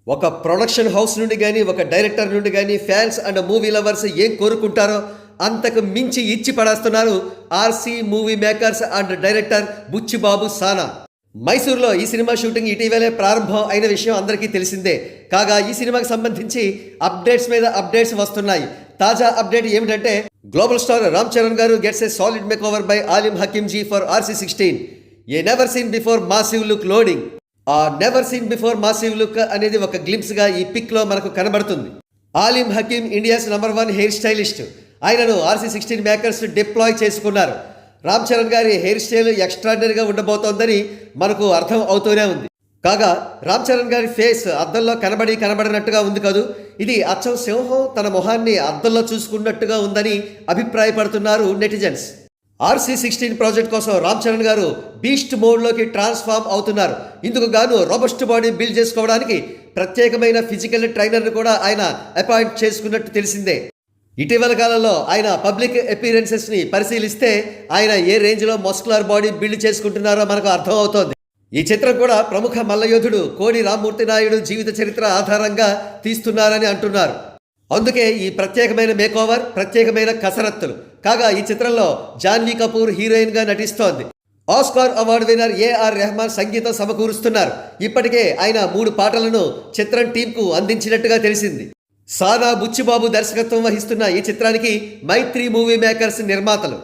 ఒక production house నుండి కానీ ఒక డైరెక్టర్ నుండి కానీ ఫ్యాన్స్ అండ్ మూవీ లవర్స్ ఏం కోరుకుంటారో అంతకు మించి ఇచ్చి పడేస్తున్నారు RC movie makers and director Buchibabu Sana. మైసూర్లో ఈ సినిమా షూటింగ్ ఇటీవలే ప్రారంభం అయిన విషయం అందరికీ తెలిసిందే. కాగా ఈ సినిమాకి సంబంధించి అప్డేట్స్ మీద అప్డేట్స్ వస్తున్నాయి. తాజా అప్డేట్ ఏమిటంటే గ్లోబల్ స్టార్ రామ్ చరణ్ గారు gets a solid make over by Aalim Hakim ji for RC16. A never seen before massive look loading. ఆ never seen before massive look అనేది ఒక గ్లింప్స్గా ఈ పిక్లో మనకు కనబడుతుంది. Aalim Hakim India's number 1 hair stylist. ఆయనను RC16 మేకర్స్ డిప్లాయ్ చేసుకున్నారు. రామ్ చరణ్ గారి హెయిర్ స్టైల్ ఎక్స్ట్రాడినరీగా ఉండబోతోందని మనకు అర్థం అవుతూనే ఉంది. కాగా రామ్ చరణ్ గారి ఫేస్ అద్దంలో కనబడినట్టుగా ఉంది కదూ. ఇది అచ్చం సింహం తన మొహాన్ని అద్దంలో చూసుకున్నట్టుగా ఉందని అభిప్రాయపడుతున్నారు నెటిజన్స్. RC16 ప్రాజెక్ట్ కోసం రామ్ చరణ్ గారు బీస్ట్ మోడ్లోకి ట్రాన్స్ఫార్మ్ అవుతున్నారు. ఇందుకు గాను రోబస్ట్ బాడీ బిల్డ్ చేసుకోవడానికి ప్రత్యేకమైన ఫిజికల్ ట్రైనర్ను కూడా ఆయన అపాయింట్ చేసుకున్నట్టు తెలిసిందే. ఇటీవల కాలంలో ఆయన పబ్లిక్ అపీరెన్సెస్ని పరిశీలిస్తే ఆయన ఏ రేంజ్లో మస్కులర్ బాడీ బిల్డ్ చేసుకుంటున్నారో మనకు అర్థం అవుతోంది. ఈ చిత్రం కూడా ప్రముఖ మల్లయోధుడు కోడి రామ్మూర్తి నాయుడు జీవిత చరిత్ర ఆధారంగా తీస్తున్నారని అంటున్నారు. అందుకే ఈ ప్రత్యేకమైన మేకోవర్, ప్రత్యేకమైన కసరత్తులు. కాగా ఈ చిత్రంలో జాన్వీ కపూర్ హీరోయిన్గా నటిస్తోంది. Oscar award winner AR Rahman సంగీతం సమకూరుస్తున్నారు. ఇప్పటికే ఆయన 3 పాటలను చిత్రం టీంకు అందించినట్టుగా తెలిసింది. సానా బుచ్చిబాబు దర్శకత్వం వహిస్తున్న ఈ చిత్రానికి మైత్రి మూవీ మేకర్స్ నిర్మాతలు.